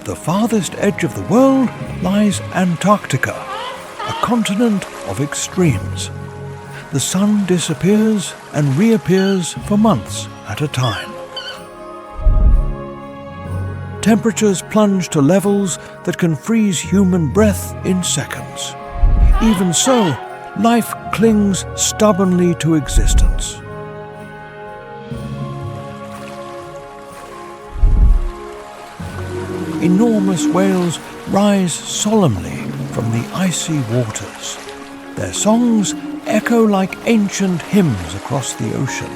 At the farthest edge of the world lies Antarctica, a continent of extremes. The sun disappears and reappears for months at a time. Temperatures plunge to levels that can freeze human breath in seconds. Even so, life clings stubbornly to existence. Enormous whales rise solemnly from the icy waters. Their songs echo like ancient hymns across the ocean.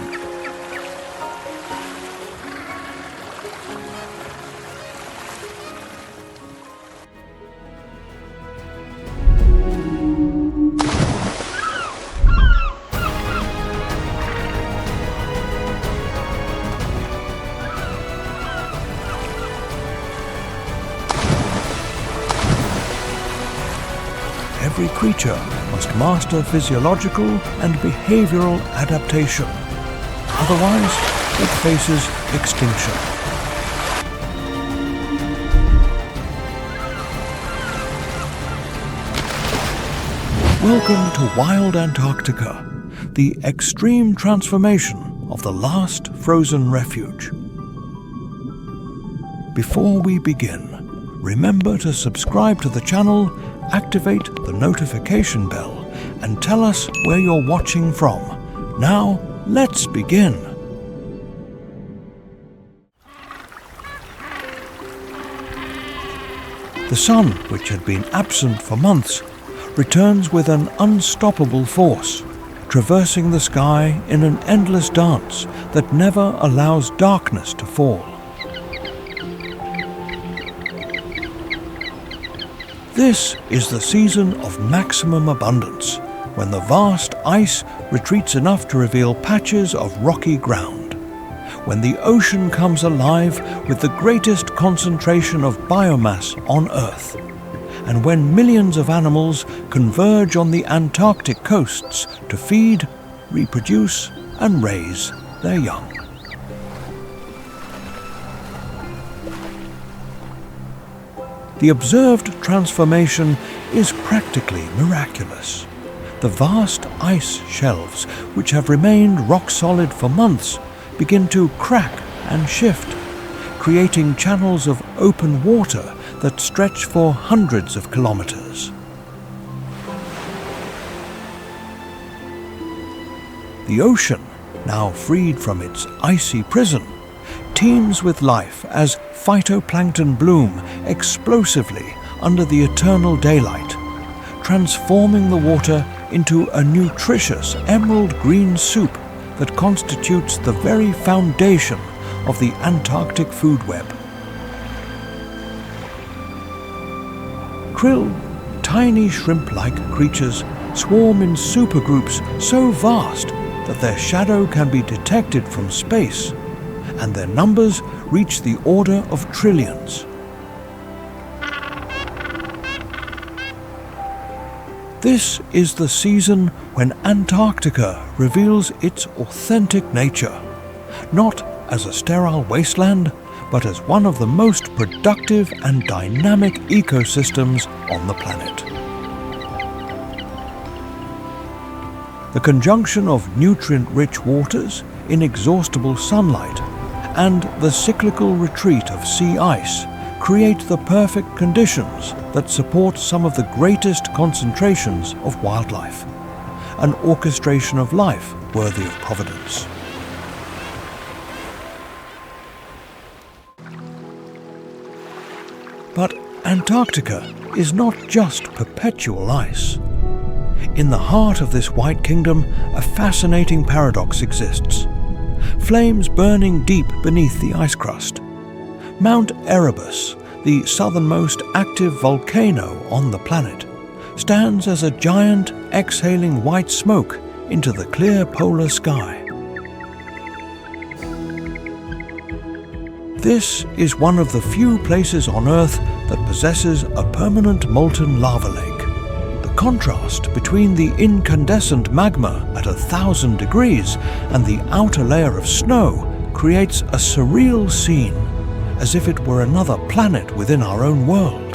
Every creature must master physiological and behavioral adaptation. Otherwise, it faces extinction. Welcome to Wild Antarctica, the extreme transformation of the last frozen refuge. Before we begin, remember to subscribe to the channel, activate the notification bell, and tell us where you're watching from. Now, let's begin. The sun, which had been absent for months, returns with an unstoppable force, traversing the sky in an endless dance that never allows darkness to fall. This is the season of maximum abundance, when the vast ice retreats enough to reveal patches of rocky ground, when the ocean comes alive with the greatest concentration of biomass on Earth, and when millions of animals converge on the Antarctic coasts to feed, reproduce, and raise their young. The observed transformation is practically miraculous. The vast ice shelves, which have remained rock-solid for months, begin to crack and shift, creating channels of open water that stretch for hundreds of kilometers. The ocean, now freed from its icy prison, teems with life as phytoplankton bloom explosively under the eternal daylight, transforming the water into a nutritious emerald green soup that constitutes the very foundation of the Antarctic food web. Krill, tiny shrimp-like creatures, swarm in supergroups so vast that their shadow can be detected from space, and their numbers reach the order of trillions. This is the season when Antarctica reveals its authentic nature, not as a sterile wasteland, but as one of the most productive and dynamic ecosystems on the planet. The conjunction of nutrient-rich waters, inexhaustible sunlight, and the cyclical retreat of sea ice create the perfect conditions that support some of the greatest concentrations of wildlife, an orchestration of life worthy of providence. But Antarctica is not just perpetual ice. In the heart of this white kingdom, a fascinating paradox exists. Flames burning deep beneath the ice crust. Mount Erebus, the southernmost active volcano on the planet, stands as a giant exhaling white smoke into the clear polar sky. This is one of the few places on Earth that possesses a permanent molten lava lake. The contrast between the incandescent magma at 1,000 degrees and the outer layer of snow creates a surreal scene, as if it were another planet within our own world.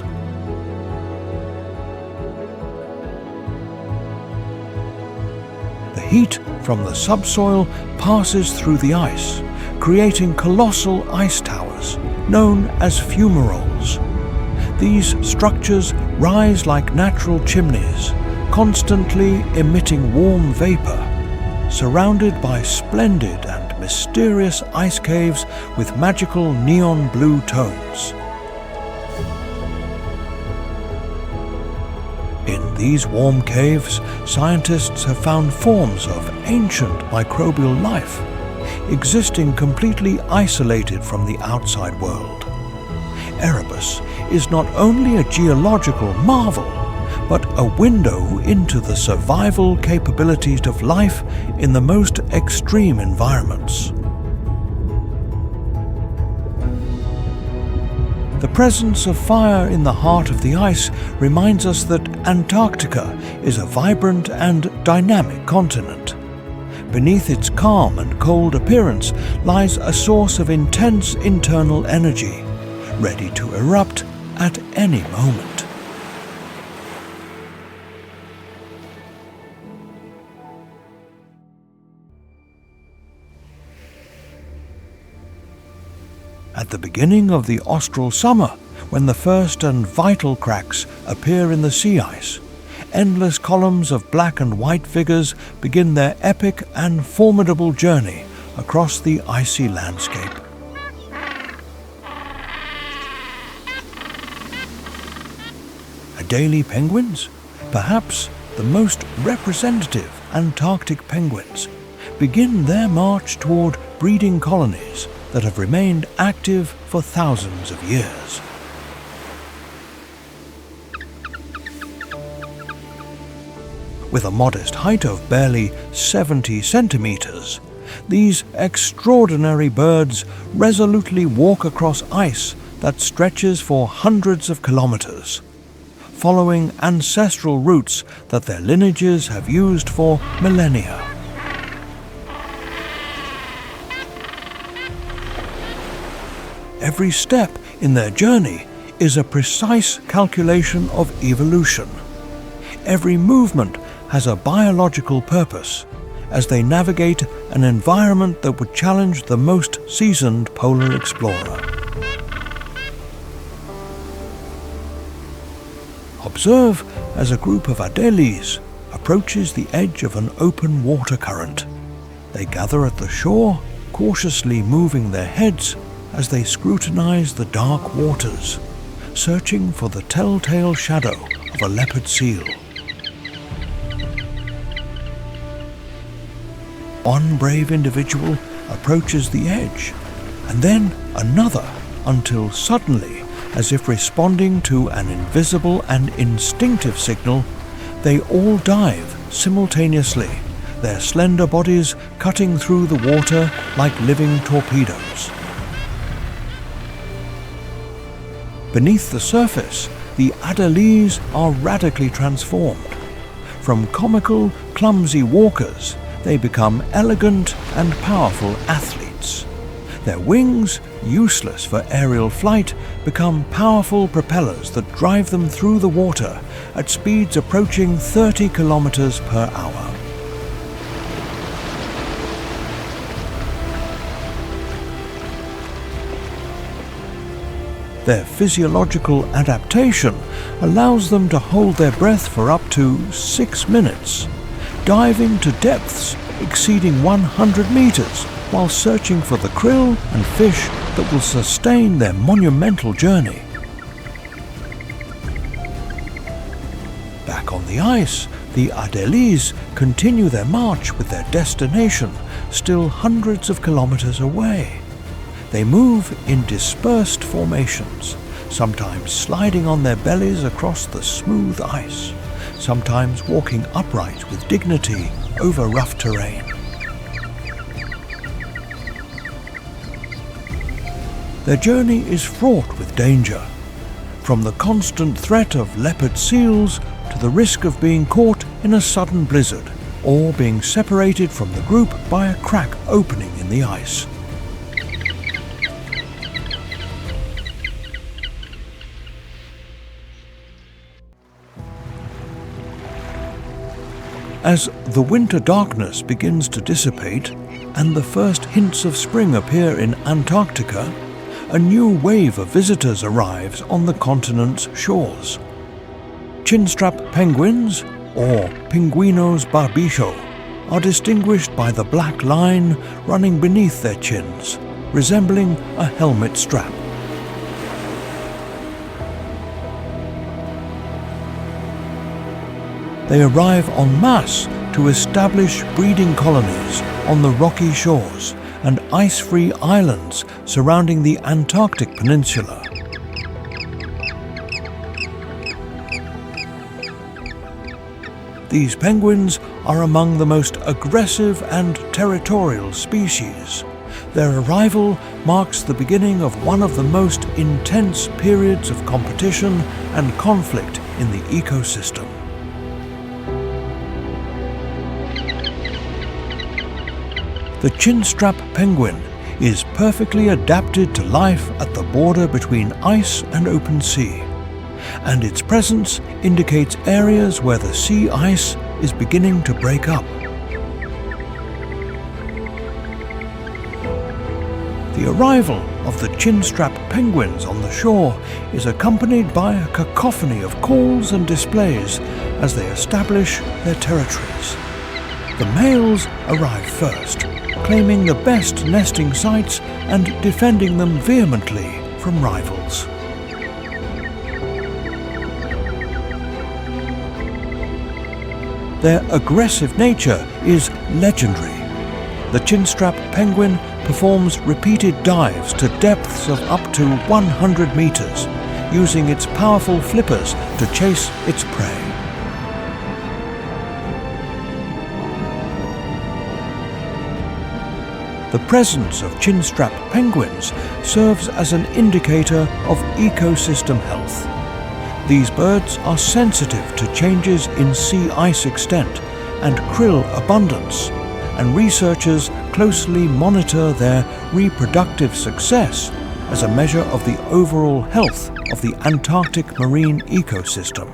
The heat from the subsoil passes through the ice, creating colossal ice towers, known as fumaroles. These structures rise like natural chimneys, constantly emitting warm vapor, surrounded by splendid and mysterious ice caves with magical neon blue tones. In these warm caves, scientists have found forms of ancient microbial life, existing completely isolated from the outside world. Erebus is not only a geological marvel, but a window into the survival capabilities of life in the most extreme environments. The presence of fire in the heart of the ice reminds us that Antarctica is a vibrant and dynamic continent. Beneath its calm and cold appearance lies a source of intense internal energy, ready to erupt at any moment. At the beginning of the austral summer, when the first and vital cracks appear in the sea ice, endless columns of black and white figures begin their epic and formidable journey across the icy landscape. Adelie penguins, perhaps the most representative Antarctic penguins, begin their march toward breeding colonies that have remained active for thousands of years. With a modest height of barely 70 centimeters, these extraordinary birds resolutely walk across ice that stretches for hundreds of kilometers, following ancestral routes that their lineages have used for millennia. Every step in their journey is a precise calculation of evolution. Every movement has a biological purpose as they navigate an environment that would challenge the most seasoned polar explorer. Observe as a group of Adelies approaches the edge of an open water current. They gather at the shore, cautiously moving their heads as they scrutinize the dark waters, searching for the telltale shadow of a leopard seal. One brave individual approaches the edge, and then another, until suddenly, as if responding to an invisible and instinctive signal, they all dive simultaneously, their slender bodies cutting through the water like living torpedoes. Beneath the surface, the Adelies are radically transformed. From comical, clumsy walkers, they become elegant and powerful athletes. Their wings, useless for aerial flight, become powerful propellers that drive them through the water at speeds approaching 30 kilometers per hour. Their physiological adaptation allows them to hold their breath for up to 6 minutes, diving to depths exceeding 100 meters while searching for the krill and fish that will sustain their monumental journey. Back on the ice, the Adelies continue their march with their destination still hundreds of kilometers away. They move in dispersed formations, sometimes sliding on their bellies across the smooth ice, sometimes walking upright with dignity over rough terrain. Their journey is fraught with danger, from the constant threat of leopard seals to the risk of being caught in a sudden blizzard or being separated from the group by a crack opening in the ice. As the winter darkness begins to dissipate and the first hints of spring appear in Antarctica, a new wave of visitors arrives on the continent's shores. Chinstrap penguins, or Pingüinos barbicho, are distinguished by the black line running beneath their chins, resembling a helmet strap. They arrive en masse to establish breeding colonies on the rocky shores and ice-free islands surrounding the Antarctic peninsula. These penguins are among the most aggressive and territorial species. Their arrival marks the beginning of one of the most intense periods of competition and conflict in the ecosystem. The Chinstrap penguin is perfectly adapted to life at the border between ice and open sea, and its presence indicates areas where the sea ice is beginning to break up. The arrival of the Chinstrap penguins on the shore is accompanied by a cacophony of calls and displays as they establish their territories. The males arrive first, claiming the best nesting sites and defending them vehemently from rivals. Their aggressive nature is legendary. The Chinstrap penguin performs repeated dives to depths of up to 100 meters, using its powerful flippers to chase its prey. The presence of Chinstrap penguins serves as an indicator of ecosystem health. These birds are sensitive to changes in sea ice extent and krill abundance, and researchers closely monitor their reproductive success as a measure of the overall health of the Antarctic marine ecosystem.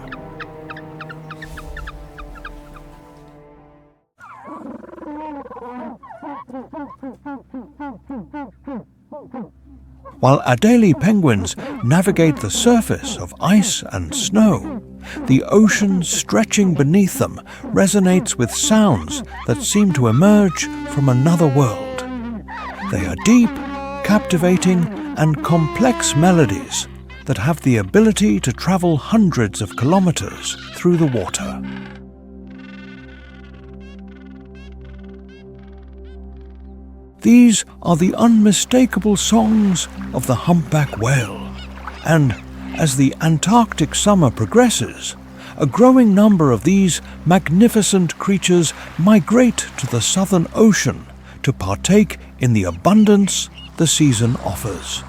While Adelie penguins navigate the surface of ice and snow, the ocean stretching beneath them resonates with sounds that seem to emerge from another world. They are deep, captivating, and complex melodies that have the ability to travel hundreds of kilometers through the water. These are the unmistakable songs of the humpback whale, and as the Antarctic summer progresses, a growing number of these magnificent creatures migrate to the Southern Ocean to partake in the abundance the season offers.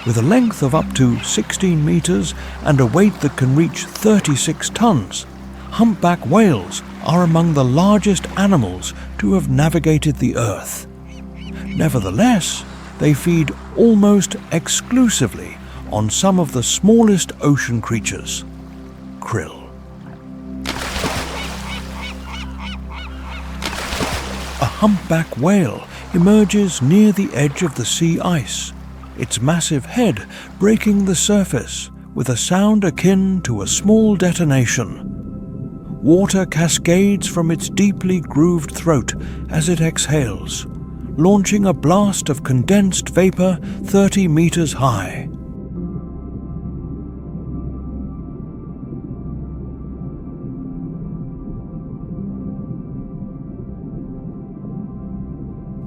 With a length of up to 16 meters and a weight that can reach 36 tons, humpback whales are among the largest animals to have navigated the Earth. Nevertheless, they feed almost exclusively on some of the smallest ocean creatures, krill. A humpback whale emerges near the edge of the sea ice, its massive head breaking the surface with a sound akin to a small detonation. Water cascades from its deeply grooved throat as it exhales, launching a blast of condensed vapor 30 meters high.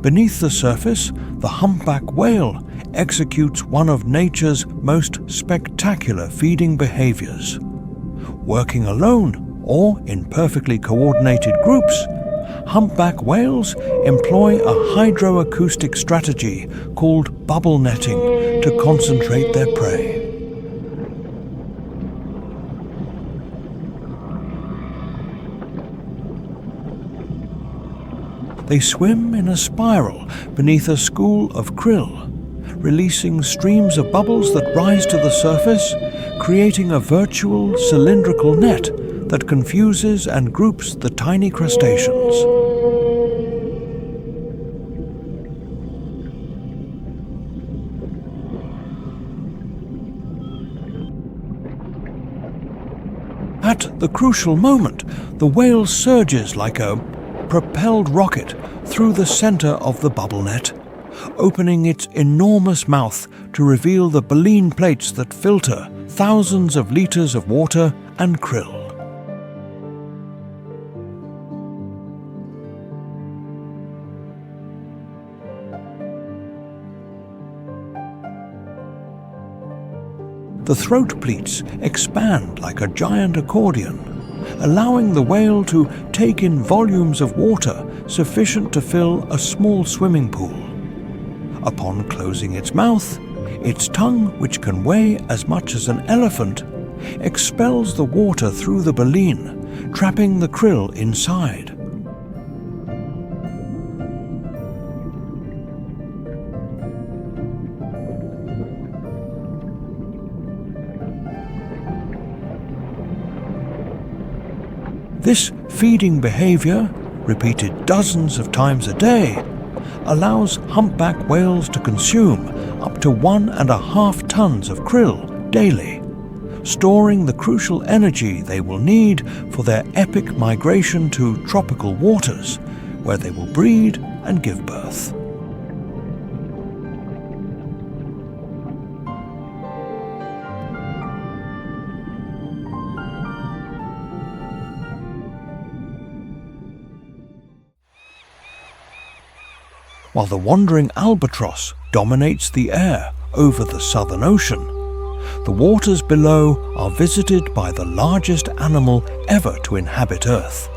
Beneath the surface, the humpback whale executes one of nature's most spectacular feeding behaviors. Working alone or in perfectly coordinated groups, humpback whales employ a hydroacoustic strategy called bubble netting to concentrate their prey. They swim in a spiral beneath a school of krill, releasing streams of bubbles that rise to the surface, creating a virtual cylindrical net that confuses and groups the tiny crustaceans. At the crucial moment, the whale surges like a propelled rocket through the center of the bubble net, opening its enormous mouth to reveal the baleen plates that filter thousands of liters of water and krill. The throat pleats expand like a giant accordion, allowing the whale to take in volumes of water sufficient to fill a small swimming pool. Upon closing its mouth, its tongue, which can weigh as much as an elephant, expels the water through the baleen, trapping the krill inside. This feeding behavior, repeated dozens of times a day, allows humpback whales to consume up to 1.5 tons of krill daily, storing the crucial energy they will need for their epic migration to tropical waters, where they will breed and give birth. While the wandering albatross dominates the air over the Southern Ocean, the waters below are visited by the largest animal ever to inhabit Earth.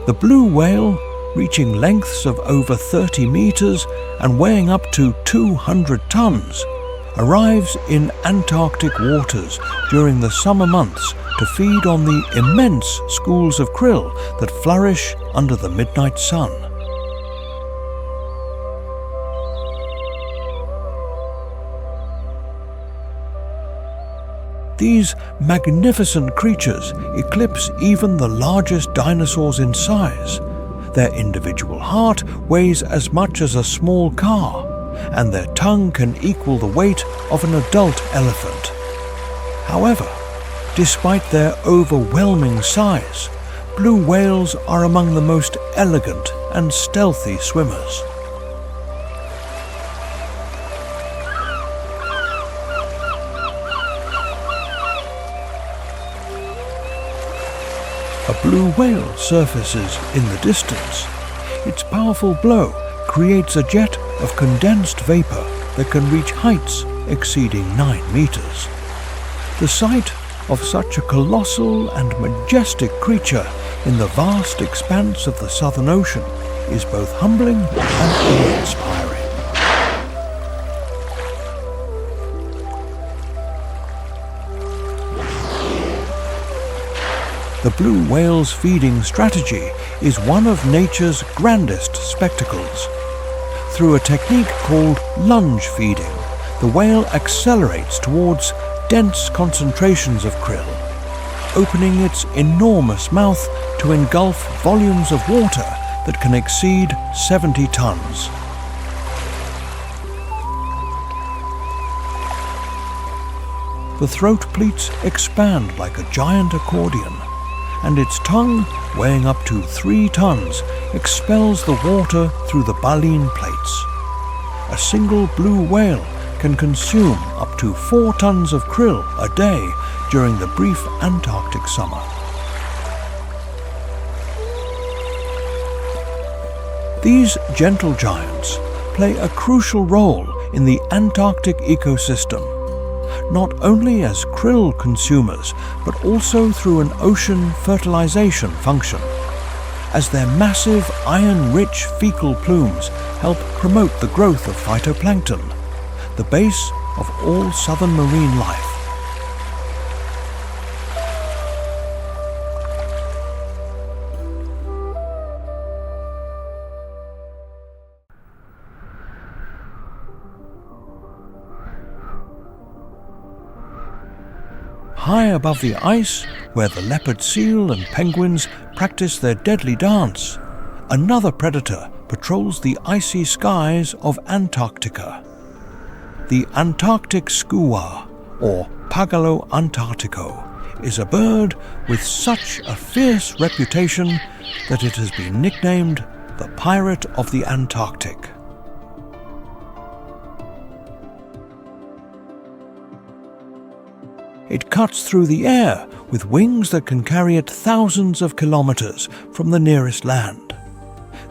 The blue whale, reaching lengths of over 30 meters and weighing up to 200 tons, arrives in Antarctic waters during the summer months to feed on the immense schools of krill that flourish under the midnight sun. These magnificent creatures eclipse even the largest dinosaurs in size. Their individual heart weighs as much as a small car, and their tongue can equal the weight of an adult elephant. However, despite their overwhelming size, blue whales are among the most elegant and stealthy swimmers. A blue whale surfaces in the distance. Its powerful blow creates a jet of condensed vapor that can reach heights exceeding 9 meters. The sight of such a colossal and majestic creature in the vast expanse of the Southern Ocean is both humbling and awe-inspiring. The blue whale's feeding strategy is one of nature's grandest spectacles. Through a technique called lunge feeding, the whale accelerates towards dense concentrations of krill, opening its enormous mouth to engulf volumes of water that can exceed 70 tons. The throat pleats expand like a giant accordion, and its tongue, weighing up to 3 tons, expels the water through the baleen plates. A single blue whale can consume up to 4 tons of krill a day during the brief Antarctic summer. These gentle giants play a crucial role in the Antarctic ecosystem, not only as krill consumers, but also through an ocean fertilization function, as their massive iron-rich fecal plumes help promote the growth of phytoplankton, the base of all southern marine life. High above the ice, where the leopard seal and penguins practice their deadly dance, another predator patrols the icy skies of Antarctica. The Antarctic skua, or Pagalo antarctico, is a bird with such a fierce reputation that it has been nicknamed the Pirate of the Antarctic. It cuts through the air with wings that can carry it thousands of kilometers from the nearest land.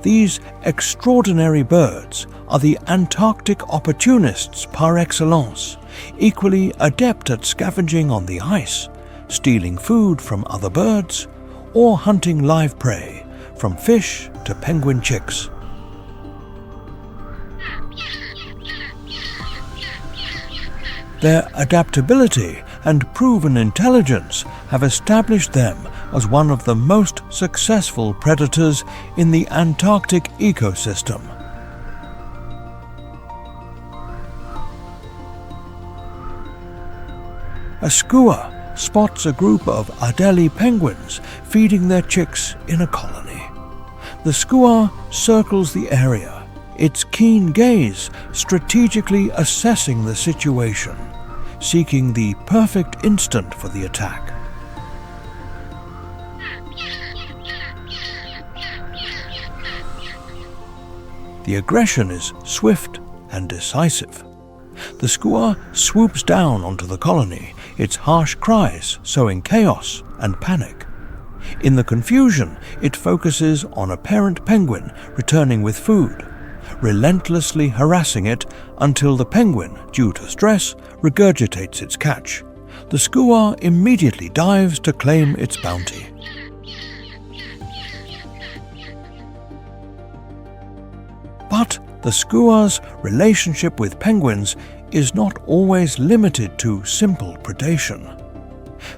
These extraordinary birds are the Antarctic opportunists par excellence, equally adept at scavenging on the ice, stealing food from other birds, or hunting live prey, from fish to penguin chicks. Their adaptability and proven intelligence have established them as one of the most successful predators in the Antarctic ecosystem. A skua spots a group of Adelie penguins feeding their chicks in a colony. The skua circles the area, its keen gaze strategically assessing the situation, seeking the perfect instant for the attack. The aggression is swift and decisive. The skua swoops down onto the colony, its harsh cries sowing chaos and panic. In the confusion, it focuses on a parent penguin returning with food, relentlessly harassing it until the penguin, due to stress, regurgitates its catch. The skua immediately dives to claim its bounty. But the skua's relationship with penguins is not always limited to simple predation.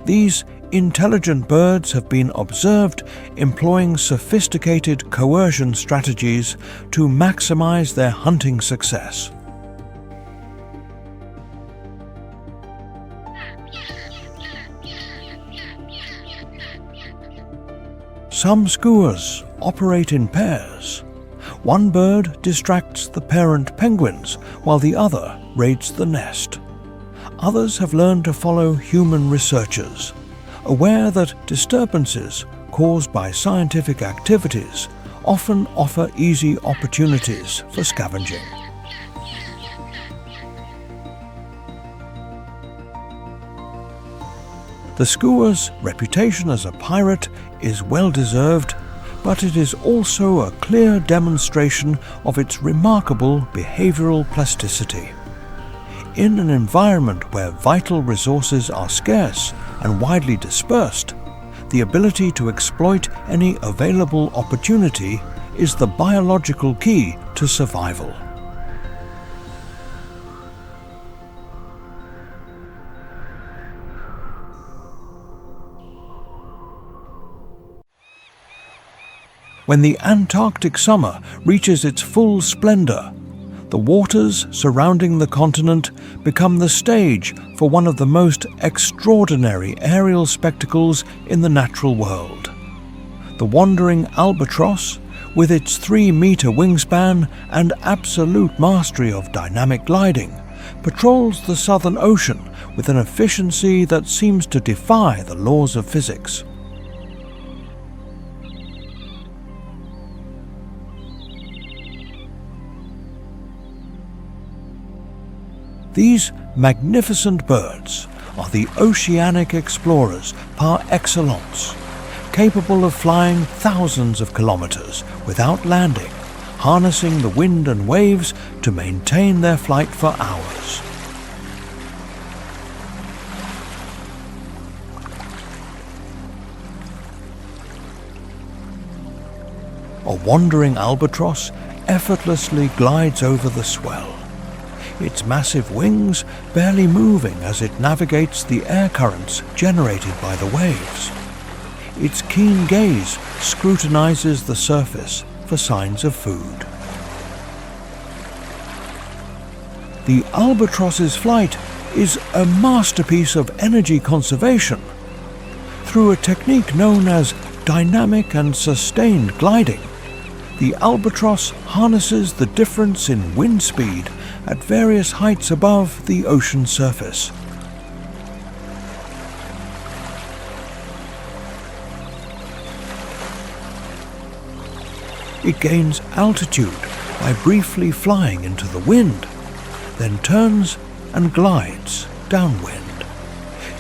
These intelligent birds have been observed employing sophisticated coercion strategies to maximize their hunting success. Some skuas operate in pairs. One bird distracts the parent penguins while the other raids the nest. Others have learned to follow human researchers, aware that disturbances caused by scientific activities often offer easy opportunities for scavenging. The skua's reputation as a pirate is well-deserved, but it is also a clear demonstration of its remarkable behavioral plasticity. In an environment where vital resources are scarce and widely dispersed, the ability to exploit any available opportunity is the biological key to survival. When the Antarctic summer reaches its full splendor, the waters surrounding the continent become the stage for one of the most extraordinary aerial spectacles in the natural world. The wandering albatross, with its 3-meter wingspan and absolute mastery of dynamic gliding, patrols the Southern Ocean with an efficiency that seems to defy the laws of physics. These magnificent birds are the oceanic explorers par excellence, capable of flying thousands of kilometers without landing, harnessing the wind and waves to maintain their flight for hours. A wandering albatross effortlessly glides over the swell, its massive wings barely moving as it navigates the air currents generated by the waves. Its keen gaze scrutinizes the surface for signs of food. The albatross's flight is a masterpiece of energy conservation. Through a technique known as dynamic and sustained gliding, the albatross harnesses the difference in wind speed at various heights above the ocean surface. It gains altitude by briefly flying into the wind, then turns and glides downwind,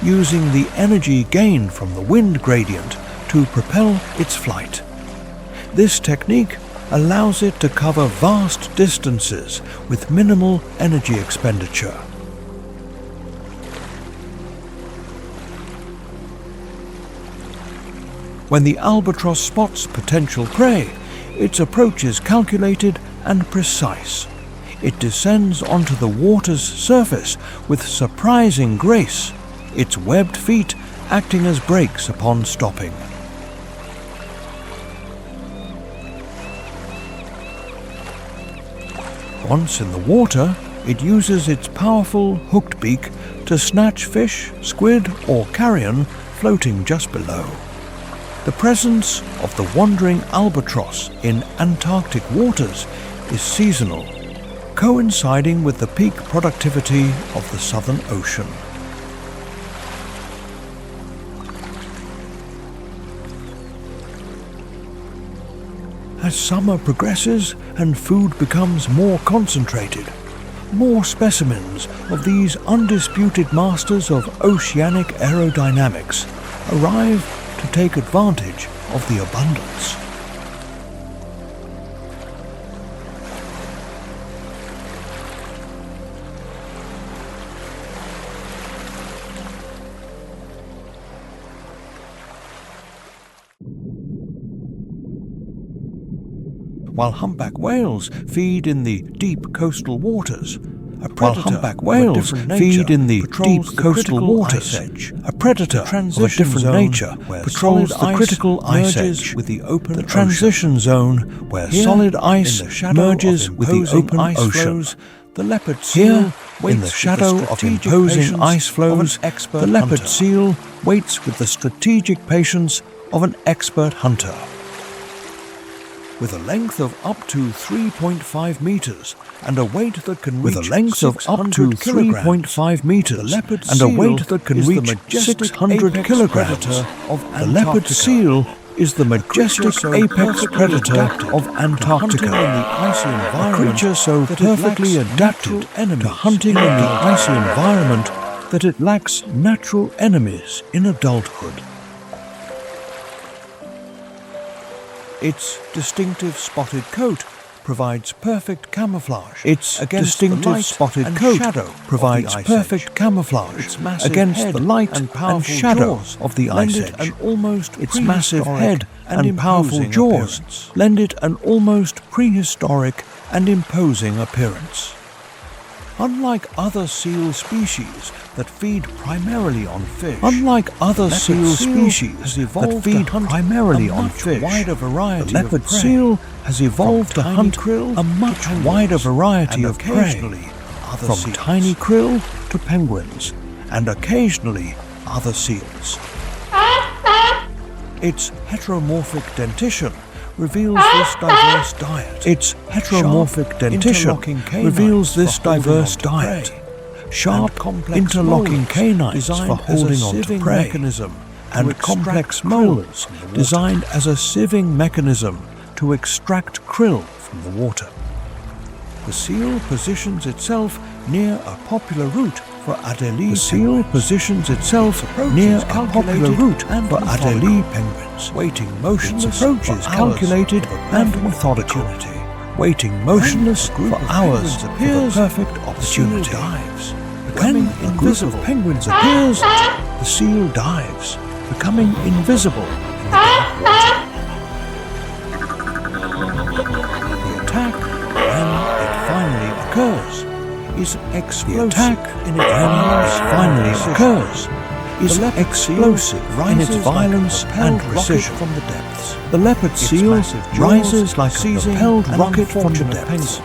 using the energy gained from the wind gradient to propel its flight. This technique allows it to cover vast distances with minimal energy expenditure. When the albatross spots potential prey, its approach is calculated and precise. It descends onto the water's surface with surprising grace, its webbed feet acting as brakes upon stopping. Once in the water, it uses its powerful hooked beak to snatch fish, squid or carrion floating just below. The presence of the wandering albatross in Antarctic waters is seasonal, coinciding with the peak productivity of the Southern Ocean. As summer progresses and food becomes more concentrated, more specimens of these undisputed masters of oceanic aerodynamics arrive to take advantage of the abundance. While humpback whales feed in the deep coastal waters, a predator of a different nature patrols the critical ice edge with the open ocean. The transition zone where solid ice merges with the open ocean. The leopard seal in the shadow of imposing ice floes, the leopard seal waits with the strategic patience of an expert hunter. With a length of up to 3.5 meters and a weight that can reach 600 kilograms, the leopard seal is the majestic apex predator of Antarctica, a creature so perfectly adapted to hunting in the icy environment that it lacks natural enemies in adulthood. Its distinctive spotted coat provides perfect camouflage. Its distinctive spotted coat provides perfect camouflage against the light and shadow of the ice edge. Its massive head and powerful jaws lend it an almost prehistoric and imposing appearance. Unlike other seal species that feed primarily on fish, the leopard seal has evolved to hunt a much wider variety of prey, from tiny krill to penguins, and occasionally other seals. Its heteromorphic dentition reveals this diverse diet. Sharp, interlocking canines for holding on to prey, and complex molars designed as a sieving mechanism to extract krill from the water. The seal positions itself near a popular route for Adelie penguins, waiting motionless for hours for the perfect opportunity. When a group of penguins appears, the seal dives, becoming invisible in the dark water. The attack, when it finally occurs, is explosive in its violence and precision. From the depths. The leopard seal rises like a propelled rocket from the depths.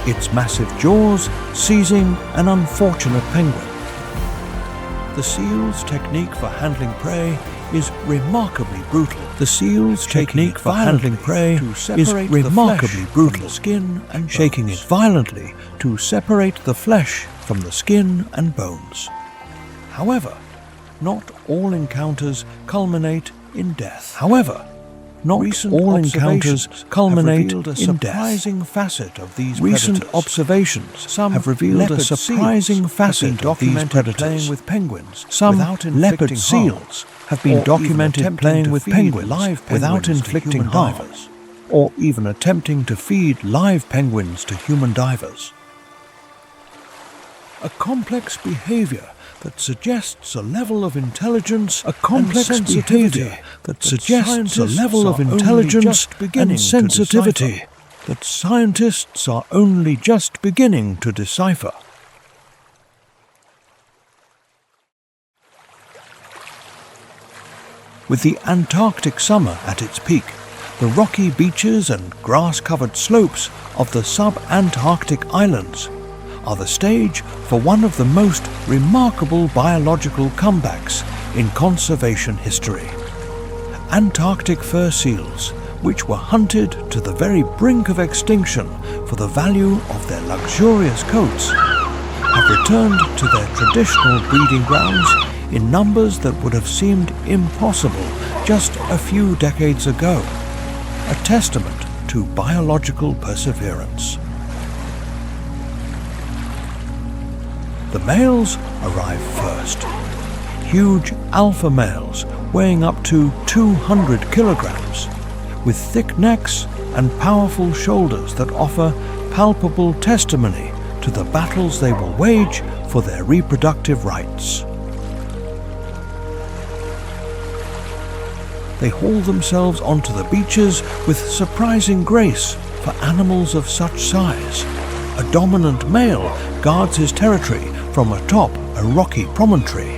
Its massive jaws seizing an unfortunate penguin, The seal's technique for handling prey is remarkably brutal. The seal's technique for handling prey is remarkably brutal. Skin and shaking it violently to separate the flesh from the skin and bones. However, not all encounters culminate in death. Recent observations have revealed a surprising facet of these predators. Some leopard seals have been documented playing with penguins without inflicting harm, or even attempting to feed live penguins to human divers. A complex behavior that suggests a level of intelligence and sensitivity that scientists are only just beginning to decipher. With the Antarctic summer at its peak, the rocky beaches and grass-covered slopes of the sub-Antarctic islands are the stage for one of the most remarkable biological comebacks in conservation history. Antarctic fur seals, which were hunted to the very brink of extinction for the value of their luxurious coats, have returned to their traditional breeding grounds in numbers that would have seemed impossible just a few decades ago, a testament to biological perseverance. The males arrive first. Huge alpha males weighing up to 200 kilograms, with thick necks and powerful shoulders that offer palpable testimony to the battles they will wage for their reproductive rights. They haul themselves onto the beaches with surprising grace for animals of such size. A dominant male guards his territory from atop a rocky promontory.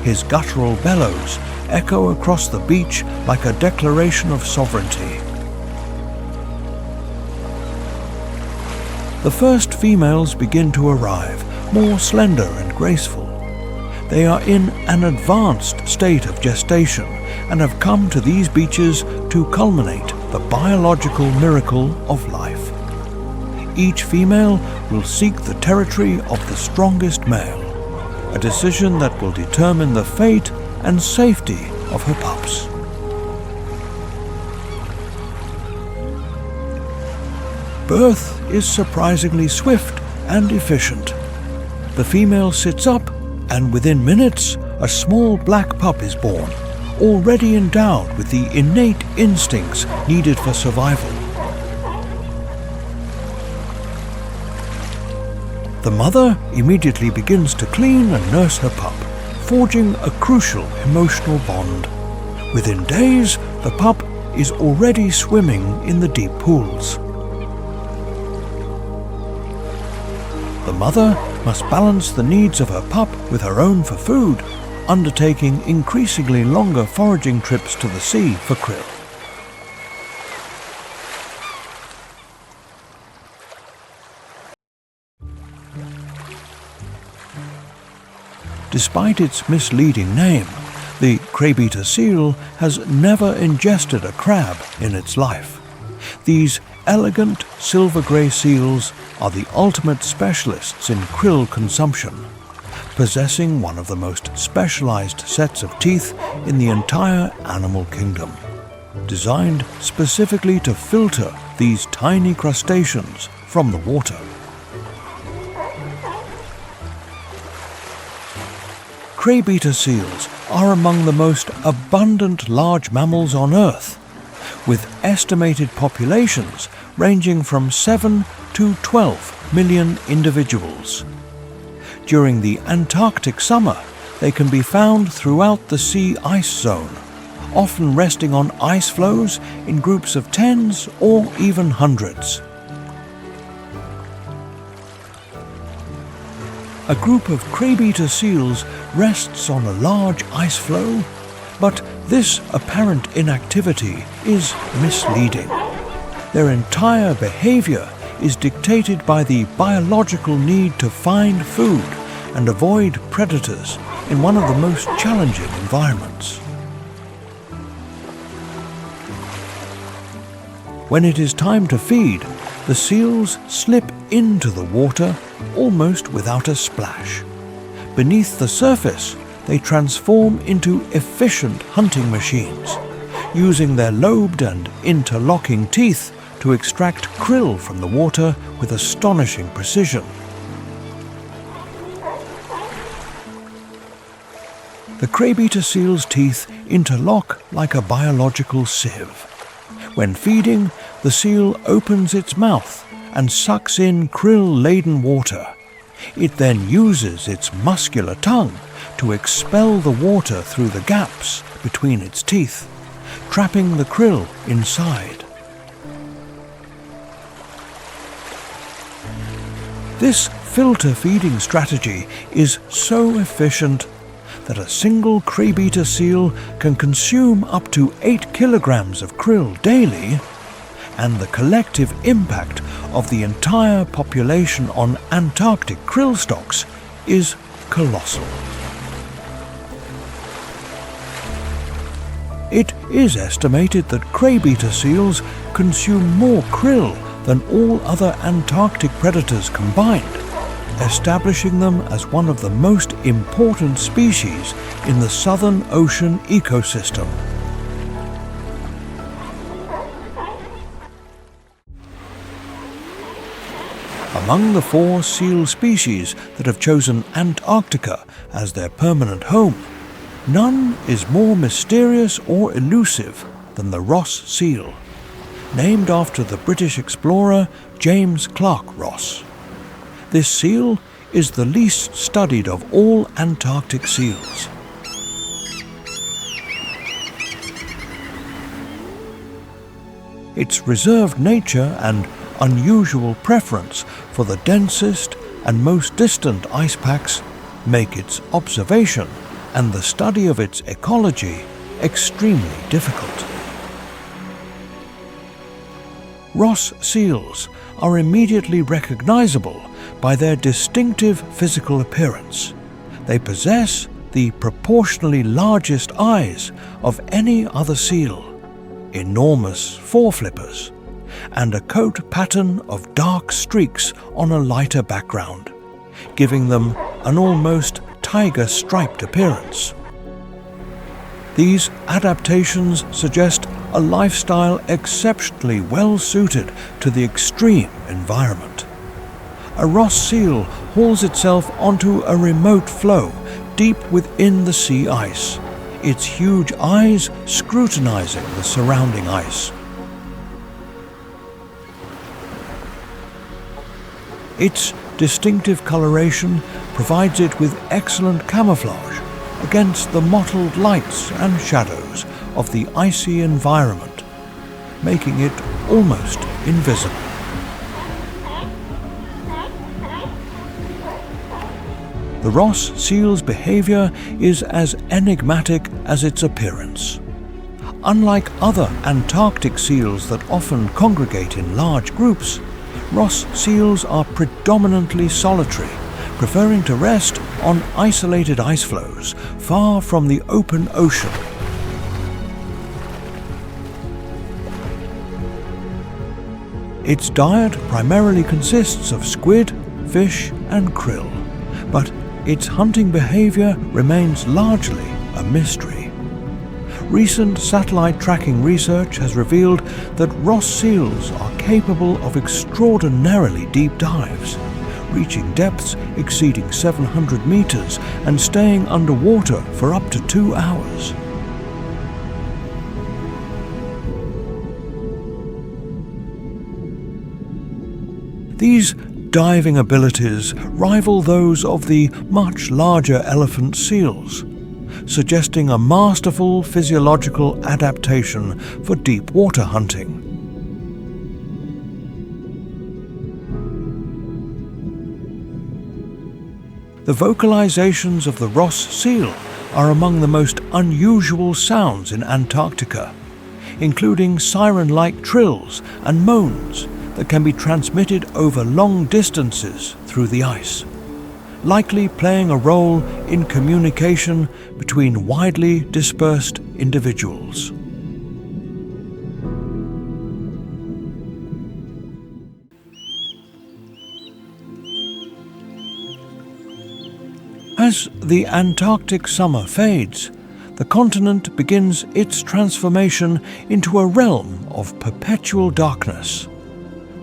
His guttural bellows echo across the beach like a declaration of sovereignty. The first females begin to arrive, more slender and graceful. They are in an advanced state of gestation and have come to these beaches to culminate the biological miracle of life. Each female will seek the territory of the strongest male, a decision that will determine the fate and safety of her pups. Birth is surprisingly swift and efficient. The female sits up, and within minutes, a small black pup is born, already endowed with the innate instincts needed for survival. The mother immediately begins to clean and nurse her pup, forging a crucial emotional bond. Within days, the pup is already swimming in the deep pools. The mother must balance the needs of her pup with her own for food, undertaking increasingly longer foraging trips to the sea for krill. Despite its misleading name, the Crabeater seal has never ingested a crab in its life. These elegant silver-grey seals are the ultimate specialists in krill consumption, possessing one of the most specialized sets of teeth in the entire animal kingdom, designed specifically to filter these tiny crustaceans from the water. Crabeater seals are among the most abundant large mammals on Earth, with estimated populations ranging from 7 to 12 million individuals. During the Antarctic summer, they can be found throughout the sea ice zone, often resting on ice floes in groups of tens or even hundreds. A group of Crabeater seals rests on a large ice floe, but this apparent inactivity is misleading. Their entire behavior is dictated by the biological need to find food and avoid predators in one of the most challenging environments. When it is time to feed, the seals slip into the water almost without a splash. Beneath the surface, they transform into efficient hunting machines, using their lobed and interlocking teeth to extract krill from the water with astonishing precision. The Crabeater seal's teeth interlock like a biological sieve. When feeding, the seal opens its mouth and sucks in krill-laden water. It then uses its muscular tongue to expel the water through the gaps between its teeth, trapping the krill inside. This filter feeding strategy is so efficient that a single Crabeater seal can consume up to 8 kilograms of krill daily, and the collective impact of the entire population on Antarctic krill stocks is colossal. It is estimated that Crabeater seals consume more krill than all other Antarctic predators combined, establishing them as one of the most important species in the Southern Ocean ecosystem. Among the 4 seal species that have chosen Antarctica as their permanent home, none is more mysterious or elusive than the Ross seal, named after the British explorer James Clark Ross. This seal is the least studied of all Antarctic seals. Its reserved nature and unusual preference for the densest and most distant ice packs make its observation and the study of its ecology extremely difficult. Ross seals are immediately recognizable by their distinctive physical appearance. They possess the proportionally largest eyes of any other seal, enormous foreflippers, and a coat pattern of dark streaks on a lighter background, giving them an almost tiger-striped appearance. These adaptations suggest a lifestyle exceptionally well suited to the extreme environment. A Ross seal hauls itself onto a remote floe deep within the sea ice, its huge eyes scrutinizing the surrounding ice. Its distinctive coloration provides it with excellent camouflage against the mottled lights and shadows of the icy environment, making it almost invisible. The Ross seal's behavior is as enigmatic as its appearance. Unlike other Antarctic seals that often congregate in large groups, Ross seals are predominantly solitary, preferring to rest on isolated ice floes far from the open ocean. Its diet primarily consists of squid, fish, and krill, but its hunting behavior remains largely a mystery. Recent satellite tracking research has revealed that Ross seals are capable of extraordinarily deep dives, reaching depths exceeding 700 meters and staying underwater for up to 2 hours. These diving abilities rival those of the much larger elephant seals, suggesting a masterful physiological adaptation for deep water hunting. The vocalizations of the Ross seal are among the most unusual sounds in Antarctica, including siren-like trills and moans that can be transmitted over long distances through the ice. likely playing a role in communication between widely dispersed individuals. As the Antarctic summer fades, the continent begins its transformation into a realm of perpetual darkness.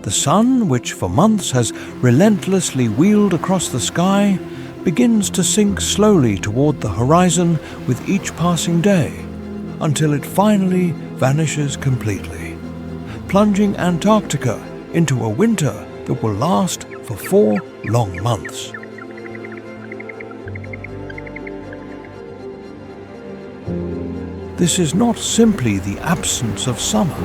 The sun, which for months has relentlessly wheeled across the sky, begins to sink slowly toward the horizon with each passing day, until it finally vanishes completely, plunging Antarctica into a winter that will last for 4 long months. This is not simply the absence of summer.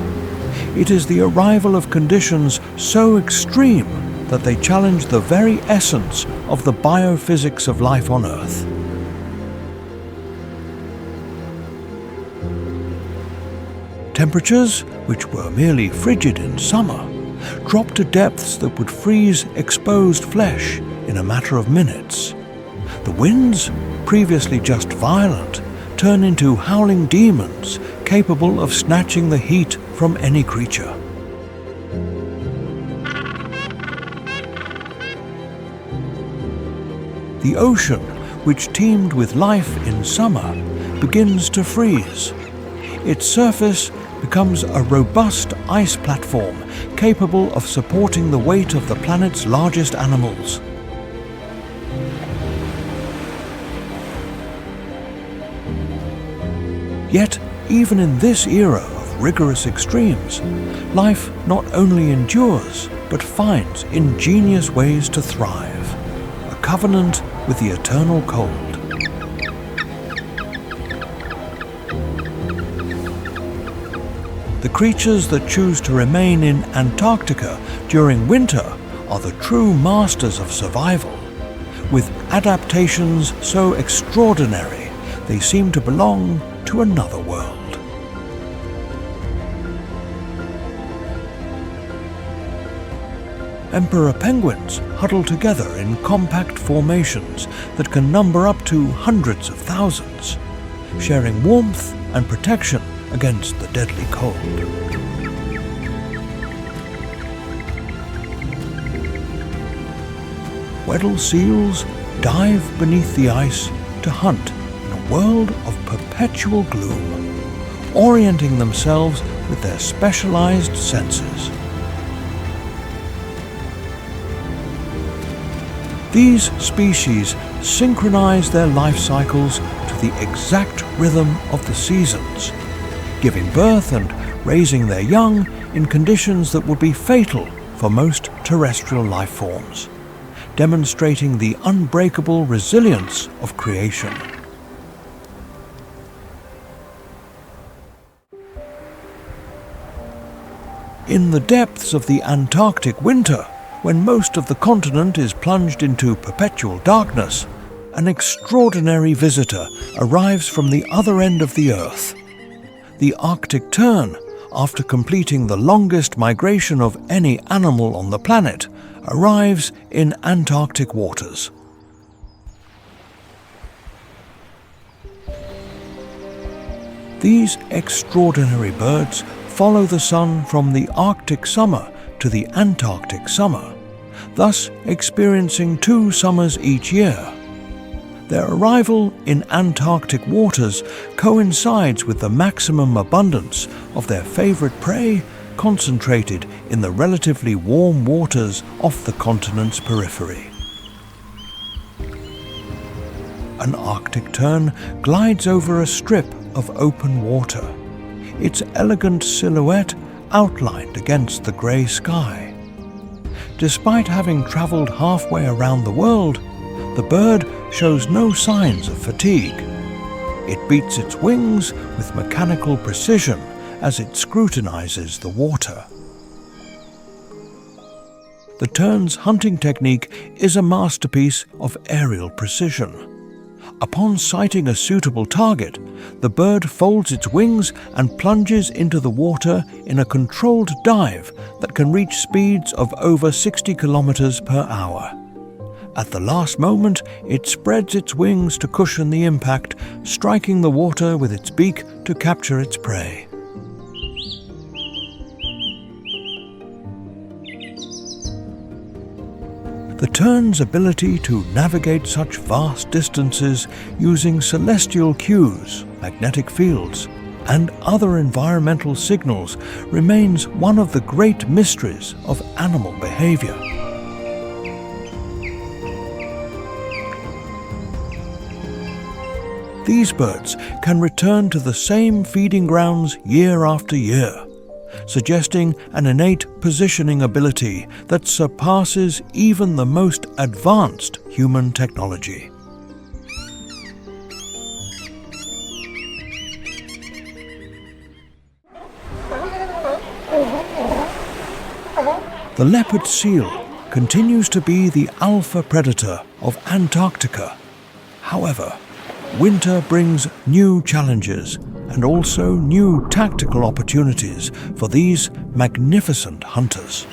It is the arrival of conditions so extreme that they challenge the very essence of the biophysics of life on Earth. Temperatures, which were merely frigid in summer, drop to depths that would freeze exposed flesh in a matter of minutes. The winds, previously just violent, turn into howling demons capable of snatching the heat from any creature. The ocean, which teemed with life in summer, begins to freeze. Its surface becomes a robust ice platform capable of supporting the weight of the planet's largest animals. Yet, even in this era of rigorous extremes, life not only endures, but finds ingenious ways to thrive, a covenant with the eternal cold. The creatures that choose to remain in Antarctica during winter are the true masters of survival, with adaptations so extraordinary they seem to belong to another world. Emperor penguins huddle together in compact formations that can number up to hundreds of thousands, sharing warmth and protection against the deadly cold. Weddell seals dive beneath the ice to hunt in a world of perpetual gloom, orienting themselves with their specialized senses. These species synchronize their life cycles to the exact rhythm of the seasons, giving birth and raising their young in conditions that would be fatal for most terrestrial life forms, demonstrating the unbreakable resilience of creation. In the depths of the Antarctic winter, when most of the continent is plunged into perpetual darkness, an extraordinary visitor arrives from the other end of the Earth. The Arctic tern, after completing the longest migration of any animal on the planet, arrives in Antarctic waters. These extraordinary birds follow the sun from the Arctic summer to the Antarctic summer, thus experiencing 2 summers each year. Their arrival in Antarctic waters coincides with the maximum abundance of their favorite prey concentrated in the relatively warm waters off the continent's periphery. An Arctic tern glides over a strip of open water, its elegant silhouette outlined against the grey sky. Despite having traveled halfway around the world, the bird shows no signs of fatigue. It beats its wings with mechanical precision as it scrutinizes the water. The tern's hunting technique is a masterpiece of aerial precision. Upon sighting a suitable target, the bird folds its wings and plunges into the water in a controlled dive that can reach speeds of over 60 kilometers per hour. At the last moment, it spreads its wings to cushion the impact, striking the water with its beak to capture its prey. The tern's ability to navigate such vast distances using celestial cues, magnetic fields, and other environmental signals remains one of the great mysteries of animal behavior. These birds can return to the same feeding grounds year after year, suggesting an innate positioning ability that surpasses even the most advanced human technology. The leopard seal continues to be the alpha predator of Antarctica. However, winter brings new challenges and also new tactical opportunities for these magnificent hunters.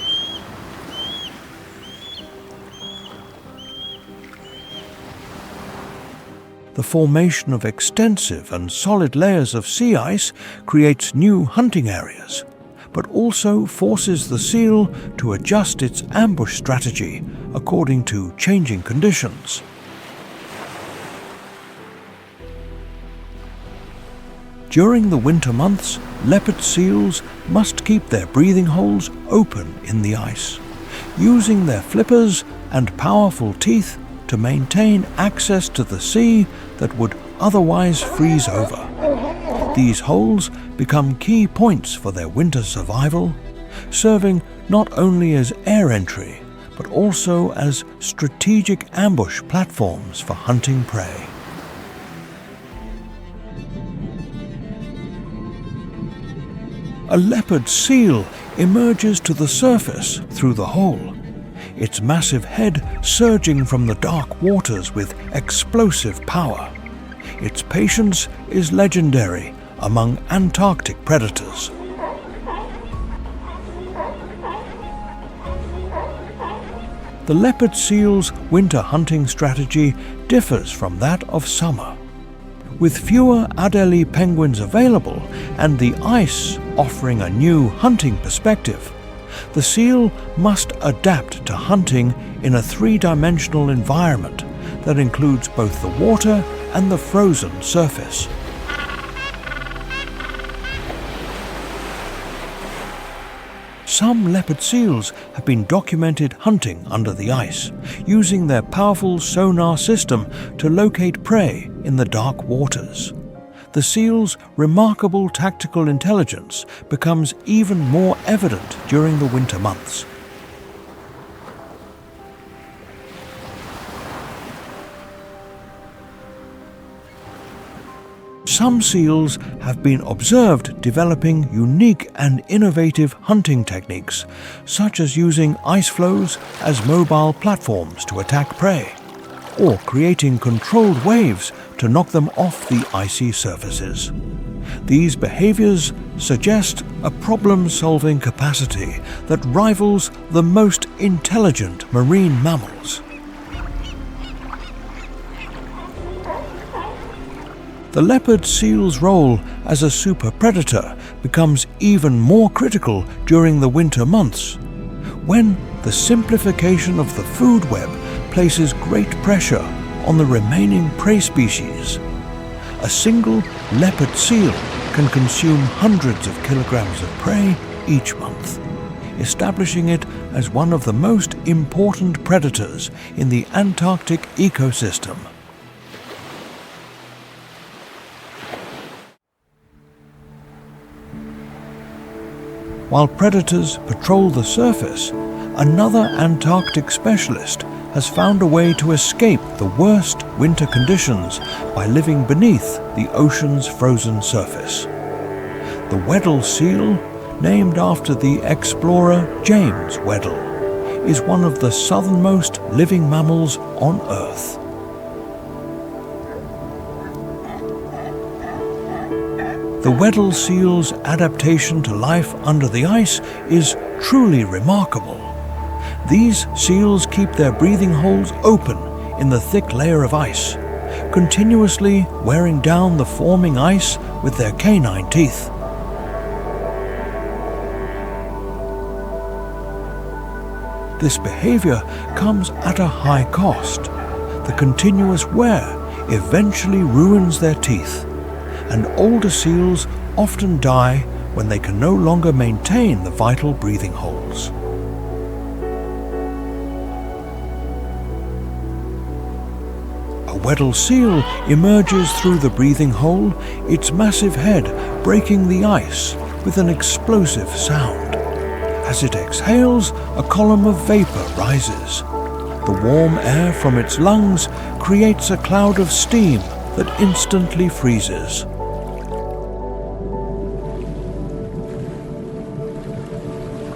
The formation of extensive and solid layers of sea ice creates new hunting areas, but also forces the seal to adjust its ambush strategy according to changing conditions. During the winter months, leopard seals must keep their breathing holes open in the ice, using their flippers and powerful teeth to maintain access to the sea that would otherwise freeze over. These holes become key points for their winter survival, serving not only as air entry, but also as strategic ambush platforms for hunting prey. A leopard seal emerges to the surface through the hole, its massive head surging from the dark waters with explosive power. Its patience is legendary among Antarctic predators. The leopard seal's winter hunting strategy differs from that of summer. With fewer Adelie penguins available and the ice offering a new hunting perspective, the seal must adapt to hunting in a three-dimensional environment that includes both the water and the frozen surface. Some leopard seals have been documented hunting under the ice, using their powerful sonar system to locate prey in the dark waters. The seal's remarkable tactical intelligence becomes even more evident during the winter months. Some seals have been observed developing unique and innovative hunting techniques, such as using ice floes as mobile platforms to attack prey, or creating controlled waves to knock them off the icy surfaces. These behaviors suggest a problem-solving capacity that rivals the most intelligent marine mammals. The leopard seal's role as a super predator becomes even more critical during the winter months, when the simplification of the food web places great pressure on the remaining prey species. A single leopard seal can consume hundreds of kilograms of prey each month, establishing it as one of the most important predators in the Antarctic ecosystem. While predators patrol the surface, another Antarctic specialist has found a way to escape the worst winter conditions by living beneath the ocean's frozen surface. The Weddell seal, named after the explorer James Weddell, is one of the southernmost living mammals on Earth. The Weddell seal's adaptation to life under the ice is truly remarkable. These seals keep their breathing holes open in the thick layer of ice, continuously wearing down the forming ice with their canine teeth. This behavior comes at a high cost. The continuous wear eventually ruins their teeth, and older seals often die when they can no longer maintain the vital breathing holes. A Weddell seal emerges through the breathing hole, its massive head breaking the ice with an explosive sound. As it exhales, a column of vapor rises. The warm air from its lungs creates a cloud of steam that instantly freezes.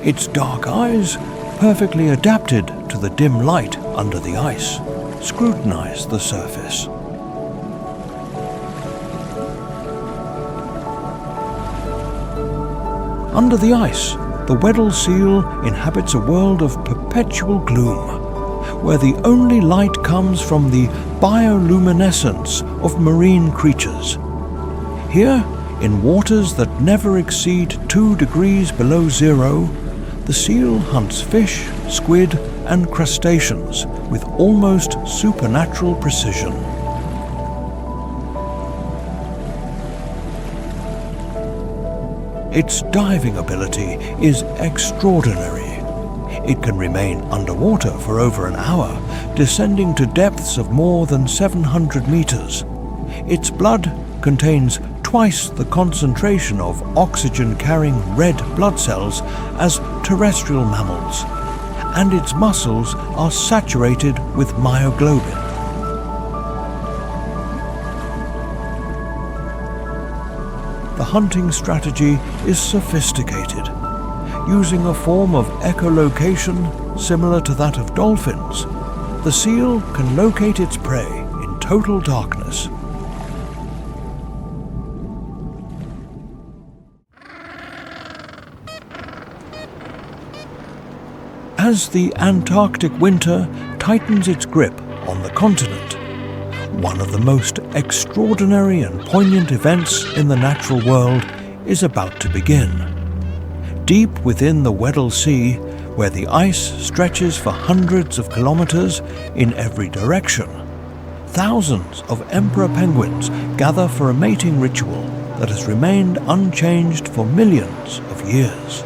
Its dark eyes, perfectly adapted to the dim light under the ice, scrutinize the surface. Under the ice, the Weddell seal inhabits a world of perpetual gloom, where the only light comes from the bioluminescence of marine creatures. Here, in waters that never exceed 2 degrees below zero, the seal hunts fish, squid, and crustaceans with almost supernatural precision. Its diving ability is extraordinary. It can remain underwater for over an hour, descending to depths of more than 700 meters. Its blood contains twice the concentration of oxygen-carrying red blood cells as terrestrial mammals, and its muscles are saturated with myoglobin. The hunting strategy is sophisticated. Using a form of echolocation similar to that of dolphins, the seal can locate its prey in total darkness. As the Antarctic winter tightens its grip on the continent, one of the most extraordinary and poignant events in the natural world is about to begin. Deep within the Weddell Sea, where the ice stretches for hundreds of kilometers in every direction, thousands of emperor penguins gather for a mating ritual that has remained unchanged for millions of years.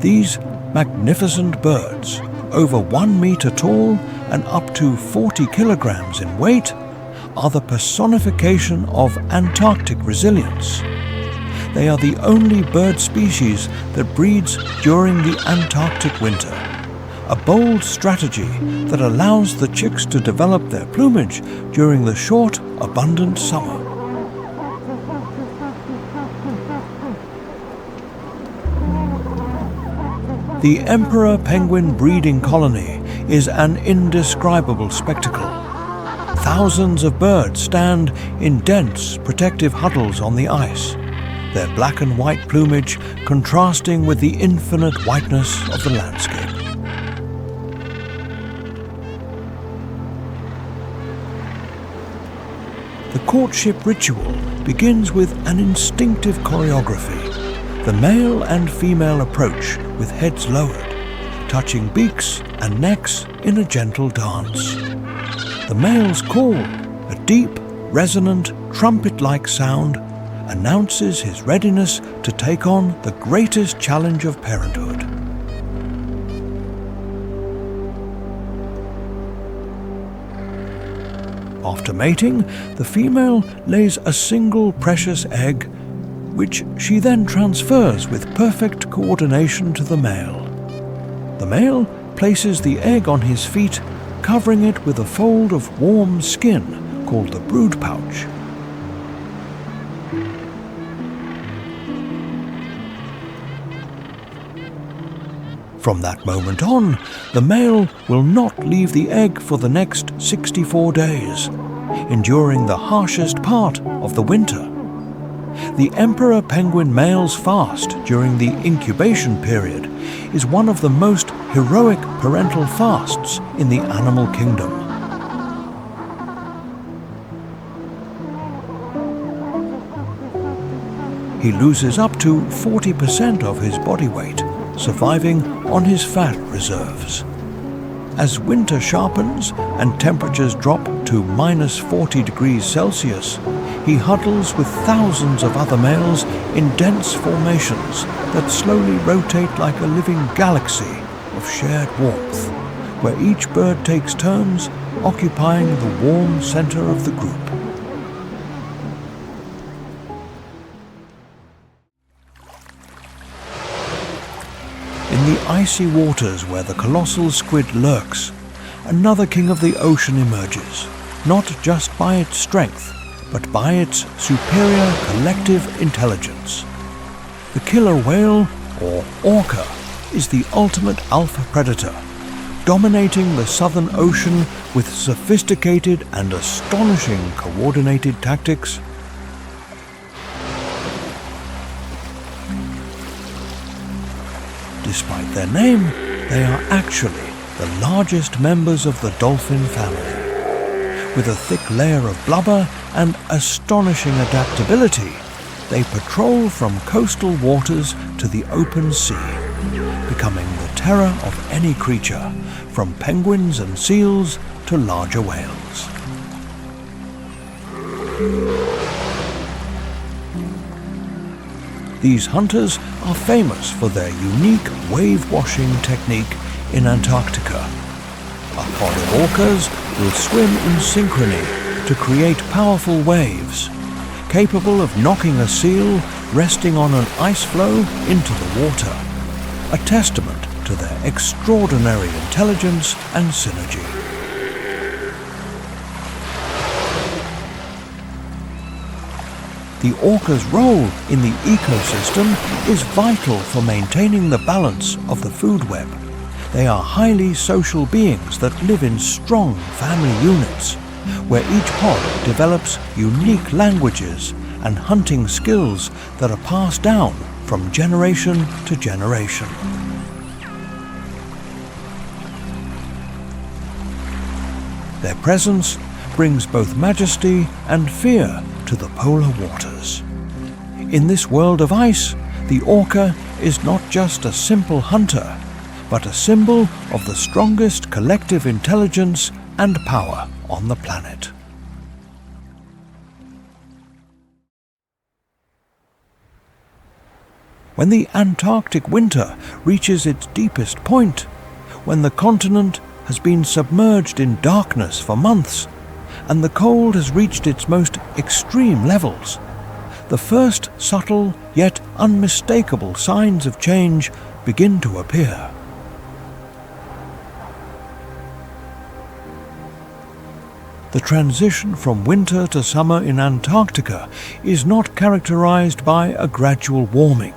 These magnificent birds, over 1 meter tall and up to 40 kilograms in weight, are the personification of Antarctic resilience. They are the only bird species that breeds during the Antarctic winter, a bold strategy that allows the chicks to develop their plumage during the short, abundant summer. The emperor penguin breeding colony is an indescribable spectacle. Thousands of birds stand in dense, protective huddles on the ice, their black and white plumage contrasting with the infinite whiteness of the landscape. The courtship ritual begins with an instinctive choreography. The male and female approach with heads lowered, touching beaks and necks in a gentle dance. The male's call, a deep, resonant, trumpet-like sound, announces his readiness to take on the greatest challenge of parenthood. After mating, the female lays a single precious egg, which she then transfers with perfect coordination to the male. The male places the egg on his feet, covering it with a fold of warm skin called the brood pouch. From that moment on, the male will not leave the egg for the next 64 days, enduring the harshest part of the winter. The emperor penguin male's fast during the incubation period is one of the most heroic parental fasts in the animal kingdom. He loses up to 40% of his body weight, surviving on his fat reserves. As winter sharpens and temperatures drop to -40 degrees Celsius, he huddles with thousands of other males in dense formations that slowly rotate like a living galaxy of shared warmth, where each bird takes turns occupying the warm center of the group. In the icy waters where the colossal squid lurks, another king of the ocean emerges, not just by its strength, but by its superior collective intelligence. The killer whale, or orca, is the ultimate alpha predator, dominating the Southern Ocean with sophisticated and astonishing coordinated tactics. Despite their name, they are actually the largest members of the dolphin family. With a thick layer of blubber and astonishing adaptability, they patrol from coastal waters to the open sea, becoming the terror of any creature, from penguins and seals to larger whales. These hunters are famous for their unique wave-washing technique in Antarctica. A pod of orcas will swim in synchrony to create powerful waves, capable of knocking a seal resting on an ice floe into the water, a testament to their extraordinary intelligence and synergy. The orca's role in the ecosystem is vital for maintaining the balance of the food web. They are highly social beings that live in strong family units, where each pod develops unique languages and hunting skills that are passed down from generation to generation. Their presence brings both majesty and fear to the polar waters. In this world of ice, the orca is not just a simple hunter, but a symbol of the strongest collective intelligence and power on the planet. When the Antarctic winter reaches its deepest point, when the continent has been submerged in darkness for months, and the cold has reached its most extreme levels, the first subtle yet unmistakable signs of change begin to appear. The transition from winter to summer in Antarctica is not characterized by a gradual warming,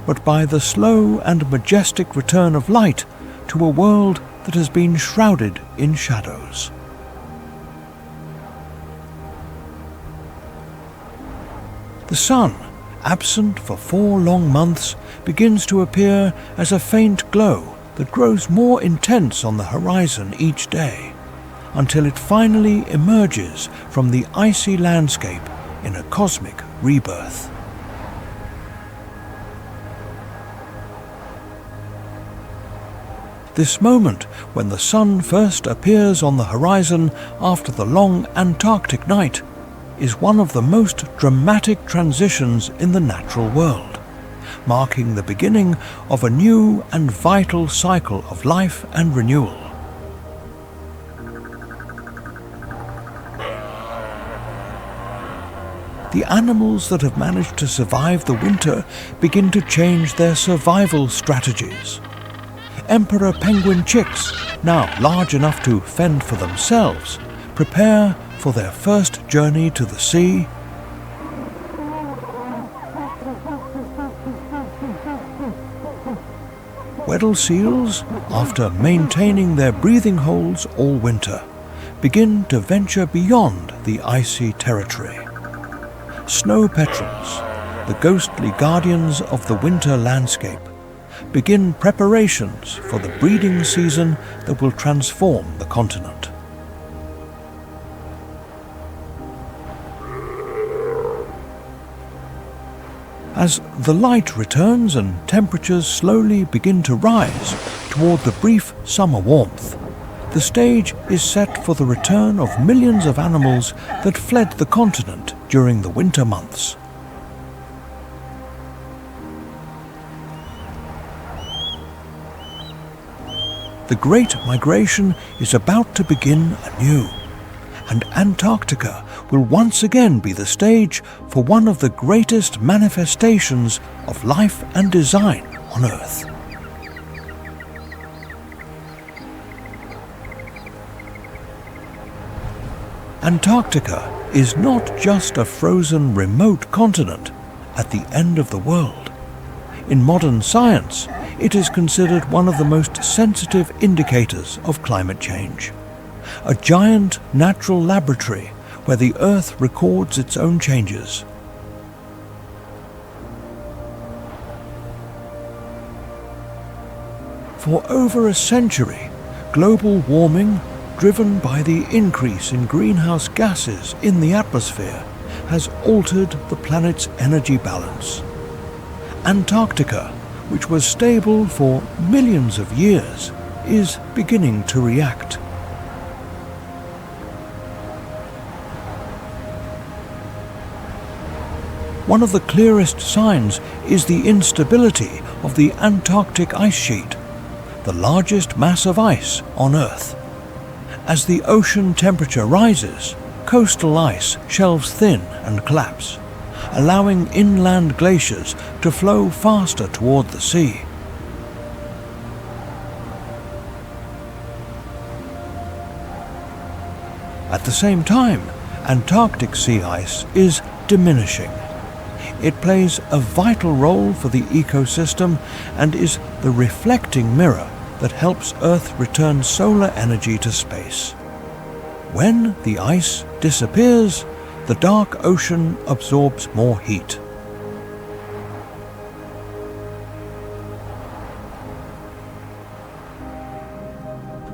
but by the slow and majestic return of light to a world that has been shrouded in shadows. The sun, absent for 4 long months, begins to appear as a faint glow that grows more intense on the horizon each day, until it finally emerges from the icy landscape in a cosmic rebirth. This moment, when the sun first appears on the horizon after the long Antarctic night, is one of the most dramatic transitions in the natural world, marking the beginning of a new and vital cycle of life and renewal. The animals that have managed to survive the winter begin to change their survival strategies. Emperor penguin chicks, now large enough to fend for themselves, prepare for their first journey to the sea. Weddell seals, after maintaining their breathing holes all winter, begin to venture beyond the icy territory. snow petrels, the ghostly guardians of the winter landscape, begin preparations for the breeding season that will transform the continent. As the light returns and temperatures slowly begin to rise toward the brief summer warmth, the stage is set for the return of millions of animals that fled the continent during the winter months. The Great Migration is about to begin anew, and Antarctica will once again be the stage for one of the greatest manifestations of life and design on Earth. Antarctica is not just a frozen remote continent at the end of the world. In modern science, it is considered one of the most sensitive indicators of climate change. A giant natural laboratory where the Earth records its own changes. For over a century, global warming, driven by the increase in greenhouse gases in the atmosphere, has altered the planet's energy balance. Antarctica, which was stable for millions of years, is beginning to react. One of the clearest signs is the instability of the Antarctic ice sheet, the largest mass of ice on Earth. As the ocean temperature rises, coastal ice shelves thin and collapse, allowing inland glaciers to flow faster toward the sea. At the same time, Antarctic sea ice is diminishing. It plays a vital role for the ecosystem and is the reflecting mirror that helps Earth return solar energy to space. When the ice disappears, the dark ocean absorbs more heat.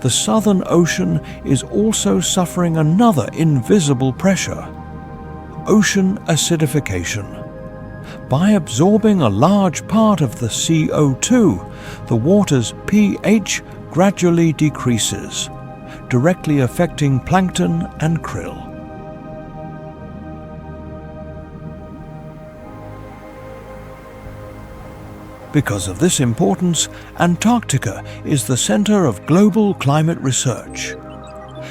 The Southern Ocean is also suffering another invisible pressure: ocean acidification. By absorbing a large part of the CO2, the water's pH gradually decreases, directly affecting plankton and krill. Because of this importance, Antarctica is the center of global climate research.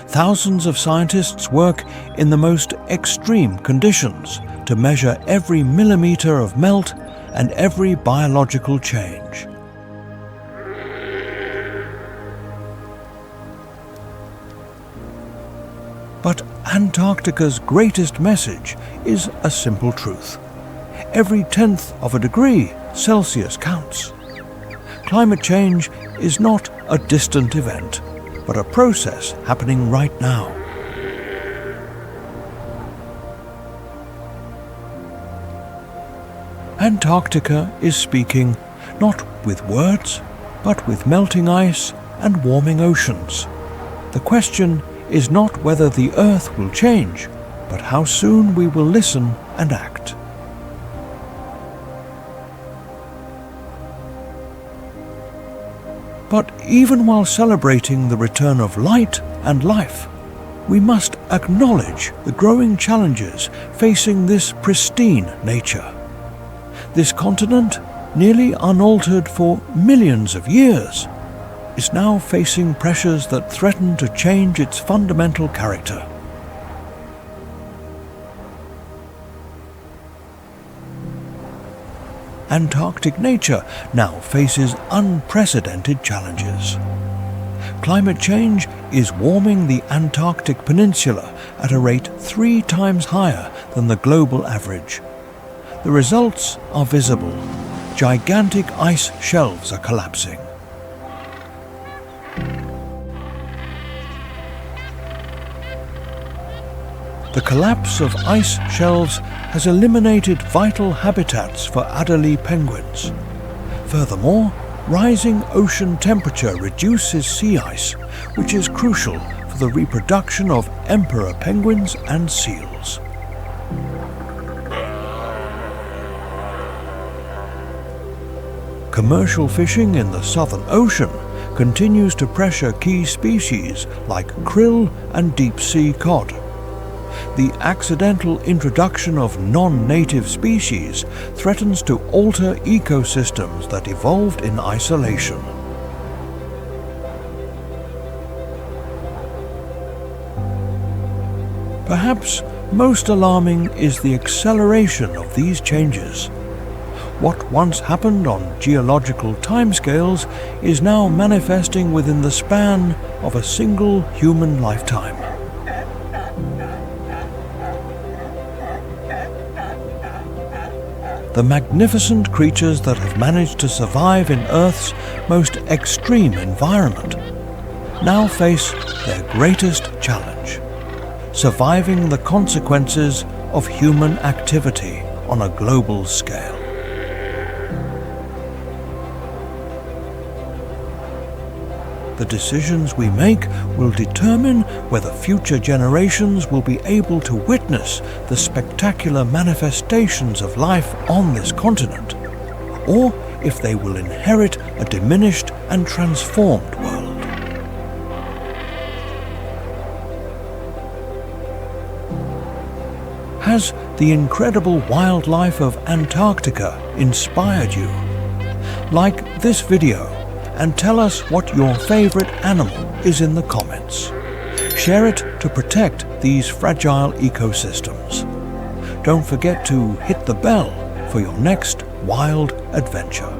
Thousands of scientists work in the most extreme conditions to measure every millimeter of melt and every biological change. But Antarctica's greatest message is a simple truth. Every 1/10 of a degree Celsius counts. Climate change is not a distant event, but a process happening right now. Antarctica is speaking not with words, but with melting ice and warming oceans. The question is not whether the Earth will change, but how soon we will listen and act. But even while celebrating the return of light and life, we must acknowledge the growing challenges facing this pristine nature. This continent, nearly unaltered for millions of years, is now facing pressures that threaten to change its fundamental character. Antarctic nature now faces unprecedented challenges. Climate change is warming the Antarctic Peninsula at a rate 3 times higher than the global average. The results are visible. Gigantic ice shelves are collapsing. The collapse of ice shelves has eliminated vital habitats for Adelie penguins. Furthermore, rising ocean temperature reduces sea ice, which is crucial for the reproduction of emperor penguins and seals. Commercial fishing in the Southern Ocean continues to pressure key species like krill and deep-sea cod. The accidental introduction of non-native species threatens to alter ecosystems that evolved in isolation. Perhaps most alarming is the acceleration of these changes. What once happened on geological timescales is now manifesting within the span of a single human lifetime. The magnificent creatures that have managed to survive in Earth's most extreme environment now face their greatest challenge: surviving the consequences of human activity on a global scale. The decisions we make will determine whether future generations will be able to witness the spectacular manifestations of life on this continent, or if they will inherit a diminished and transformed world. Has the incredible wildlife of Antarctica inspired you? Like this video and tell us what your favorite animal is in the comments. Share it to protect these fragile ecosystems. Don't forget to hit the bell for your next wild adventure.